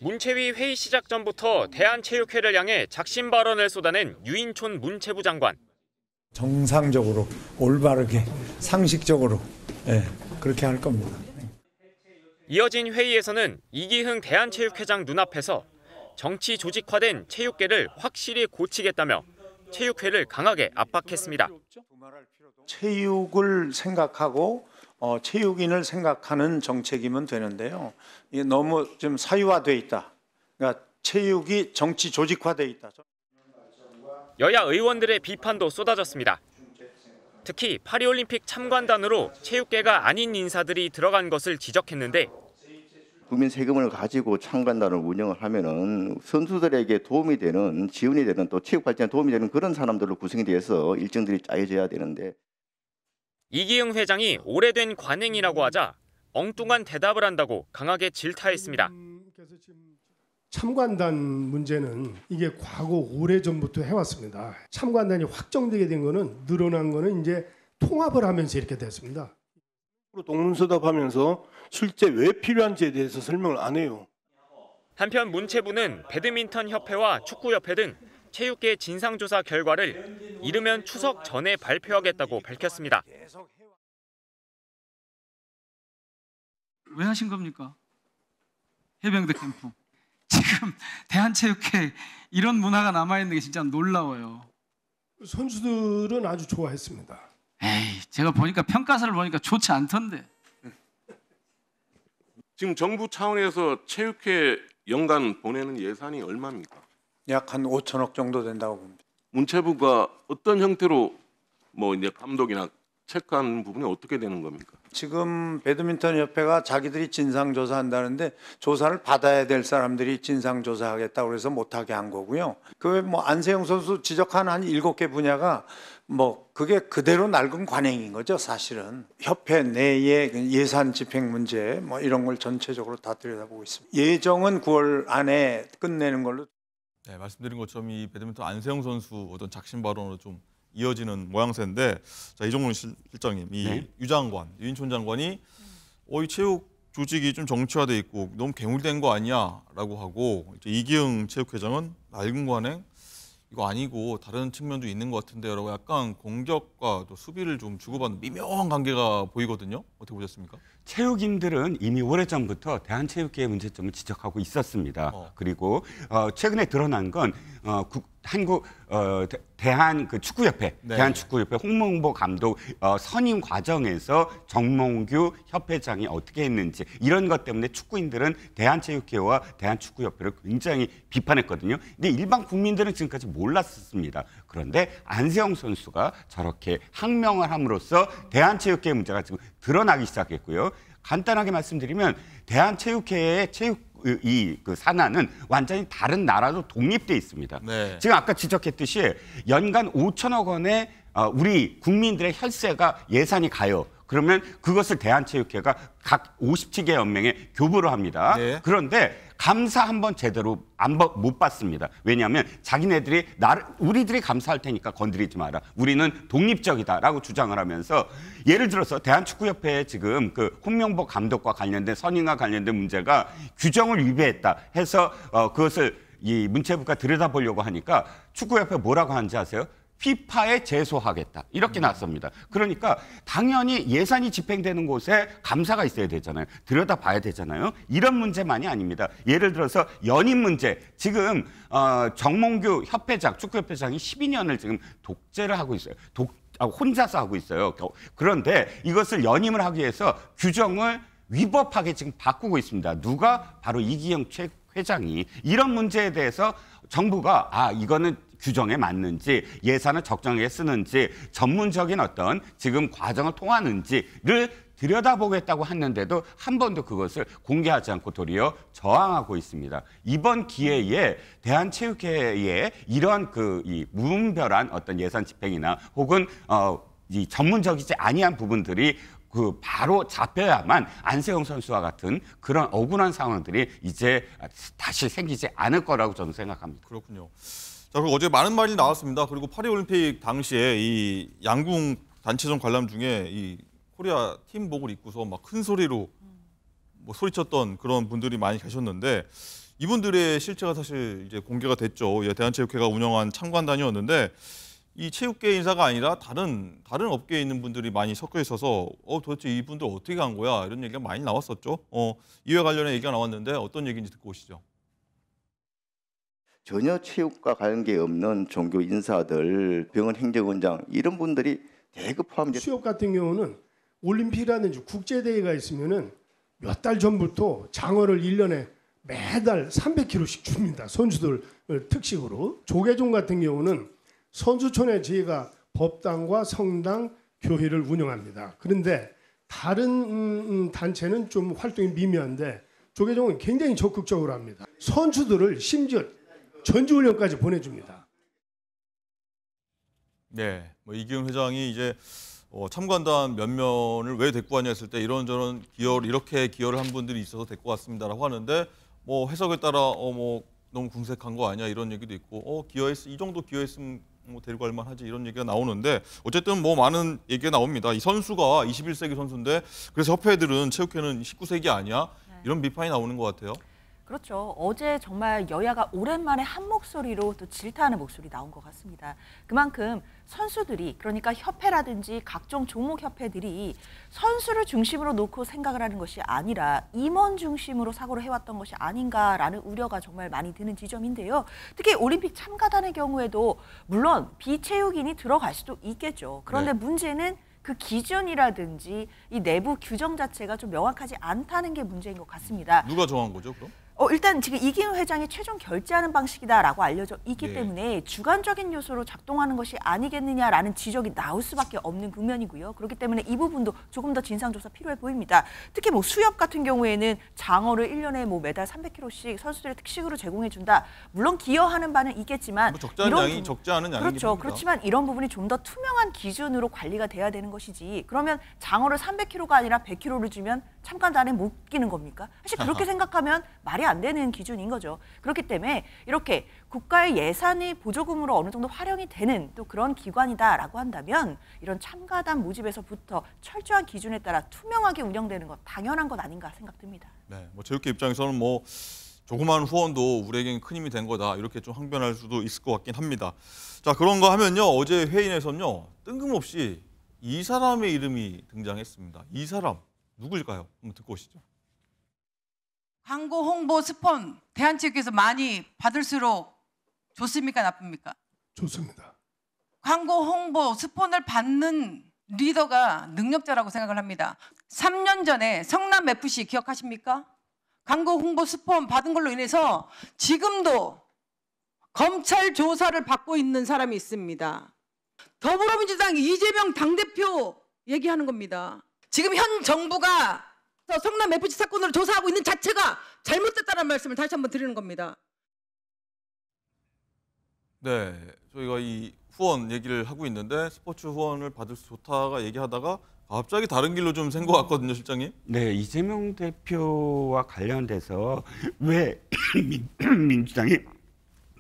문체위 회의 시작 전부터 대한체육회를 향해 작심 발언을 쏟아낸 유인촌 문체부 장관. 정상적으로, 올바르게, 상식적으로 그렇게 할 겁니다. 이어진 회의에서는 이기흥 대한체육회장 눈앞에서 정치 조직화된 체육계를 확실히 고치겠다며 체육회를 강하게 압박했습니다. 체육을 생각하고 체육인을 생각하는 정책이면 되는데요. 이게 너무 좀 사유화돼 있다. 그러니까 체육이 정치 조직화돼 있다. 여야 의원들의 비판도 쏟아졌습니다. 특히 파리올림픽 참관단으로 체육계가 아닌 인사들이 들어간 것을 지적했는데 국민 세금을 가지고 참관단을 운영을 하면은 선수들에게 도움이 되는, 지원이 되는, 또 체육 발전에 도움이 되는 그런 사람들로 구성이 돼서 일정들이 짜여져야 되는데. 이기흥 회장이 오래된 관행이라고 하자 엉뚱한 대답을 한다고 강하게 질타했습니다. 참관단 문제는 이게 과거 오래전부터 해왔습니다. 참관단이 확정되게 된 거는, 늘어난 거는 이제 통합을 하면서 이렇게 됐습니다. 동문서답하면서 실제 왜 필요한지에 대해서 설명을 안 해요. 한편 문체부는 배드민턴 협회와 축구협회 등 체육계 진상조사 결과를 이르면 추석 전에 발표하겠다고 밝혔습니다. 왜 하신 겁니까? 해병대 캠프. 지금 대한체육회 이런 문화가 남아있는 게 진짜 놀라워요. 선수들은 아주 좋아했습니다. 에이, 제가 보니까 평가서를 보니까 좋지 않던데. 지금 정부 차원에서 체육회 연간 보내는 예산이 얼마입니까? 약 한 5천억 정도 된다고 봅니다. 문체부가 어떤 형태로 이제 감독이나 체크하는 부분이 어떻게 되는 겁니까? 지금 배드민턴 협회가 자기들이 진상 조사한다는데 조사를 받아야 될 사람들이 진상 조사하겠다고 해서 못하게 한 거고요. 그 외 안세영 선수 지적한 한 7개 분야가 그게 그대로 낡은 관행인 거죠, 사실은. 협회 내의 예산 집행 문제 이런 걸 전체적으로 다 들여다보고 있습니다. 예정은 9월 안에 끝내는 걸로. 네, 말씀드린 것처럼 이 배드민턴 안세영 선수 어떤 작심 발언으로 좀 이어지는 모양새인데, 자, 이종훈 실장님, 이 유장관, 유인촌 장관이 이 체육 조직이 좀 정치화돼 있고 너무 괴물된 거 아니야라고 하고, 이제 이기흥 체육회장은 낡은 관행 이거 아니고 다른 측면도 있는 것 같은데요라고 약간 공격과 또 수비를 좀 주고받는 미묘한 관계가 보이거든요. 어떻게 보셨습니까? 체육인들은 이미 오래전부터 대한체육계의 문제점을 지적하고 있었습니다. 그리고 최근에 드러난 건 대한 축구협회, 네. 대한축구협회 홍명보 감독 선임 과정에서 정몽규 협회장이 어떻게 했는지 이런 것 때문에 축구인들은 대한체육회와 대한축구협회를 굉장히 비판했거든요. 근데 일반 국민들은 지금까지 몰랐습니다. 그런데 안세영 선수가 저렇게 항명을 함으로써 대한체육회 문제가 지금 드러나기 시작했고요. 간단하게 말씀드리면 대한체육회의 그 산하는 완전히 다른 나라로 독립돼 있습니다. 네. 지금 아까 지적했듯이 연간 5천억 원의 우리 국민들의 혈세가 예산이 가요. 그러면 그것을 대한체육회가 각 57개 연맹에 교부를 합니다. 네. 그런데 감사 한번 제대로 못 받습니다. 왜냐하면 자기네들이 우리들이 감사할 테니까 건드리지 마라. 우리는 독립적이다라고 주장을 하면서, 예를 들어서 대한축구협회에 지금 그 홍명보 감독과 관련된 선임과 관련된 문제가 규정을 위배했다 해서 그것을 이 문체부가 들여다보려고 하니까 축구협회 뭐라고 하는지 아세요? 피파에 제소하겠다 이렇게 나섭니다. 그러니까 당연히 예산이 집행되는 곳에 감사가 있어야 되잖아요. 들여다봐야 되잖아요. 이런 문제만이 아닙니다. 예를 들어서 연임 문제. 지금 정몽규 협회장, 축구협회장이 12년을 지금 독재를 하고 있어요. 혼자서 하고 있어요. 그런데 이것을 연임을 하기 위해서 규정을 위법하게 지금 바꾸고 있습니다. 누가? 바로 이기영 회장이. 이런 문제에 대해서 정부가 이거는 규정에 맞는지, 예산을 적정하게 쓰는지, 전문적인 어떤 지금 과정을 통하는지를 들여다보겠다고 했는데도 한 번도 그것을 공개하지 않고 도리어 저항하고 있습니다. 이번 기회에 대한체육회의 이런 이 무분별한 어떤 예산 집행이나 혹은 이 전문적이지 아니한 부분들이 바로 잡혀야만 안세영 선수와 같은 그런 억울한 상황들이 이제 다시 생기지 않을 거라고 저는 생각합니다. 그렇군요. 자, 그리고 어제 많은 말이 나왔습니다. 그리고 파리올림픽 당시에 이 양궁 단체전 관람 중에 이 코리아 팀복을 입고서 막 큰 소리로 소리쳤던 그런 분들이 많이 계셨는데, 이분들의 실체가 사실 이제 공개가 됐죠. 예, 대한체육회가 운영한 참관단이었는데 이 체육계 인사가 아니라 다른 업계에 있는 분들이 많이 섞여 있어서 도대체 이분들 어떻게 간 거야 이런 얘기가 많이 나왔었죠. 이와 관련해 얘기가 나왔는데 어떤 얘기인지 듣고 오시죠. 전혀 체육과 관계 없는 종교 인사들, 병원 행정원장 이런 분들이 대거 포함돼. 수협 같은 경우는 올림픽이라든지 국제대회가 있으면은 몇 달 전부터 장어를 1년에 매달 300kg씩 줍니다. 선수들 특식으로. 조계종 같은 경우는 선수촌에 저희가 법당과 성당, 교회를 운영합니다. 그런데 다른 단체는 좀 활동이 미미한데 조계종은 굉장히 적극적으로 합니다. 선수들을 심지어 전지훈련까지 보내줍니다. 네, 뭐 이기훈 회장이 이제 참관단 몇 면을 왜 데리고 왔냐 했을 때 이런저런 이렇게 기여를 한 분들이 있어서 데리고 왔습니다라고 하는데 뭐 해석에 따라 뭐 너무 궁색한 거 아니야 이런 얘기도 있고 이 정도 기여했으면 뭐 데리고 갈 만하지 이런 얘기가 나오는데 어쨌든 뭐 많은 얘기가 나옵니다. 이 선수가 21세기 선수인데 그래서 협회들은 체육회는 19세기 아니야? 이런 비판이 나오는 것 같아요. 그렇죠. 어제 정말 여야가 오랜만에 한 목소리로 또 질타하는 목소리 나온 것 같습니다. 그만큼 선수들이 그러니까 협회라든지 각종 종목협회들이 선수를 중심으로 놓고 생각을 하는 것이 아니라 임원 중심으로 사고를 해왔던 것이 아닌가라는 우려가 정말 많이 드는 지점인데요. 특히 올림픽 참가단의 경우에도 물론 비체육인이 들어갈 수도 있겠죠. 그런데 문제는 그 기준이라든지 이 내부 규정 자체가 좀 명확하지 않다는 게 문제인 것 같습니다. 누가 정한 거죠, 그럼? 일단 지금 이기훈 회장이 최종 결재하는 방식이다라고 알려져 있기 때문에 주관적인 요소로 작동하는 것이 아니겠느냐라는 지적이 나올 수밖에 없는 국면이고요. 그렇기 때문에 이 부분도 조금 더 진상조사 필요해 보입니다. 특히 뭐 수협 같은 경우에는 장어를 1년에 뭐 매달 300kg씩 선수들의 특식으로 제공해준다. 물론 기여하는 바는 있겠지만 뭐 적지 않은 양이 적지 않은 양이긴 그렇죠. 합니다. 그렇지만 이런 부분이 좀 더 투명한 기준으로 관리가 돼야 되는 것이지. 그러면 장어를 300kg가 아니라 100kg를 주면 참관단에 못 끼는 겁니까? 사실 그렇게 생각하면 말이 안 되는 기준인 거죠. 그렇기 때문에 이렇게 국가의 예산이 보조금으로 어느 정도 활용이 되는 또 그런 기관이다라고 한다면 이런 참가단 모집에서부터 철저한 기준에 따라 투명하게 운영되는 것 당연한 것 아닌가 생각됩니다. 네, 뭐 체육계 입장에서는 뭐 조그만 후원도 우리에겐 큰 힘이 된 거다 이렇게 좀 항변할 수도 있을 것 같긴 합니다. 자, 그런가 하면요 어제 회의에서는요 뜬금없이 이 사람의 이름이 등장했습니다. 이 사람 누구일까요? 한번 듣고 오시죠. 광고 홍보 스폰 대한체육회에서 많이 받을수록 좋습니까 나쁩니까? 좋습니다. 광고 홍보 스폰을 받는 리더가 능력자라고 생각을 합니다. 3년 전에 성남FC 기억하십니까? 광고 홍보 스폰 받은 걸로 인해서 지금도 검찰 조사를 받고 있는 사람이 있습니다. 더불어민주당 이재명 당대표 얘기하는 겁니다. 지금 현 정부가 성남FC 사건으로 조사하고 있는 자체가 잘못됐다는 말씀을 다시 한번 드리는 겁니다. 네, 저희가 이 후원 얘기를 하고 있는데 스포츠 후원을 받을 수 좋다가 얘기하다가 갑자기 다른 길로 좀 샌 것 같거든요, 실장님. 네, 이재명 대표와 관련돼서 왜 민주당이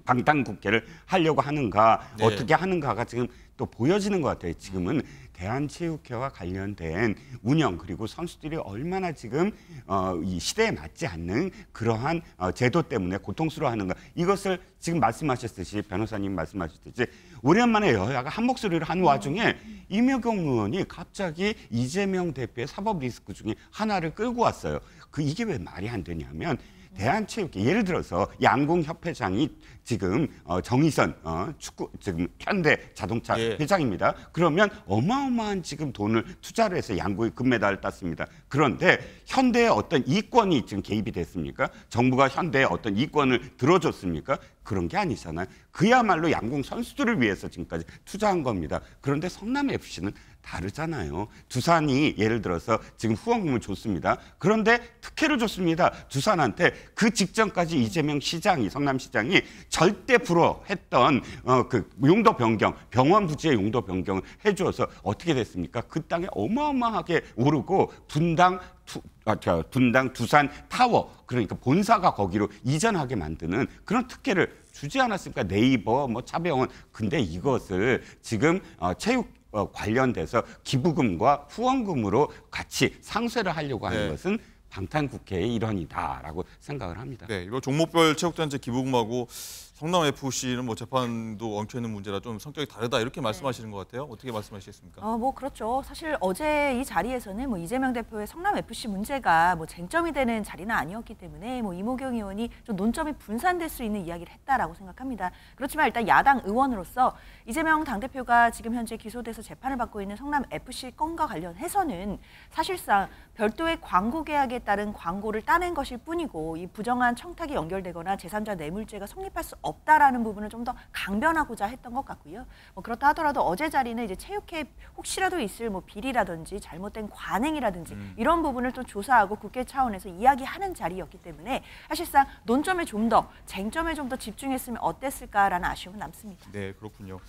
방탄국회를 하려고 하는가, 네. 어떻게 하는가가 지금 또 보여지는 것 같아요. 지금은 대한체육회와 관련된 운영 그리고 선수들이 얼마나 지금 이 시대에 맞지 않는 그러한 제도 때문에 고통스러워하는가 이것을 지금 말씀하셨듯이 변호사님 말씀하셨듯이 오랜만에 여야가 한 목소리를 한 와중에 이명경 의원이 갑자기 이재명 대표의 사법 리스크 중에 하나를 끌고 왔어요. 이게 왜 말이 안 되냐면 대한체육회 예를 들어서 양궁협회장이 지금 정의선 축구 지금 현대 자동차 회장입니다. 그러면 어마어마한 지금 돈을 투자를 해서 양궁에 금메달을 땄습니다. 그런데 현대의 어떤 이권이 지금 개입이 됐습니까? 정부가 현대의 어떤 이권을 들어줬습니까? 그런 게 아니잖아요. 그야말로 양궁 선수들을 위해서 지금까지 투자한 겁니다. 그런데 성남FC는 다르잖아요. 두산이 예를 들어서 지금 후원금을 줬습니다. 그런데 특혜를 줬습니다. 두산한테 그 직전까지 이재명 시장이 성남시장이 절대 불허했던 그 용도 변경, 병원 부지의 용도 변경을 해줘서 어떻게 됐습니까? 그 땅에 어마어마하게 오르고 분당 두산 타워 그러니까 본사가 거기로 이전하게 만드는 그런 특혜를 주지 않았습니까? 네이버, 뭐 차병원. 근데 이것을 지금 체육 관련돼서 기부금과 후원금으로 같이 상쇄를 하려고 하는 것은 방탄국회의 일환이다라고 생각을 합니다. 네, 이거 종목별 체육단체 기부금하고 성남 FC는 뭐 재판도 엉켜 있는 문제라 좀 성격이 다르다 이렇게 말씀하시는 것 같아요. 어떻게 말씀하시겠습니까? 뭐 그렇죠. 사실 어제 이 자리에서는 뭐 이재명 대표의 성남 FC 문제가 뭐 쟁점이 되는 자리는 아니었기 때문에 뭐 이모경 의원이 좀 논점이 분산될 수 있는 이야기를 했다라고 생각합니다. 그렇지만 일단 야당 의원으로서 이재명 당대표가 지금 현재 기소돼서 재판을 받고 있는 성남 FC 건과 관련해서는 사실상 별도의 광고 계약에 따른 광고를 따낸 것일 뿐이고 이 부정한 청탁이 연결되거나 제3자 뇌물죄가 성립할 수 없다라는 부분을 좀 더 강변하고자 했던 것 같고요. 뭐 그렇다 하더라도 어제 자리는 이제 체육회 혹시라도 있을 뭐 비리라든지 잘못된 관행이라든지 이런 부분을 또 조사하고 국회 차원에서 이야기하는 자리였기 때문에 사실상 논점에 좀 더 쟁점에 좀 더 집중했으면 어땠을까라는 아쉬움은 남습니다. 네, 그렇군요.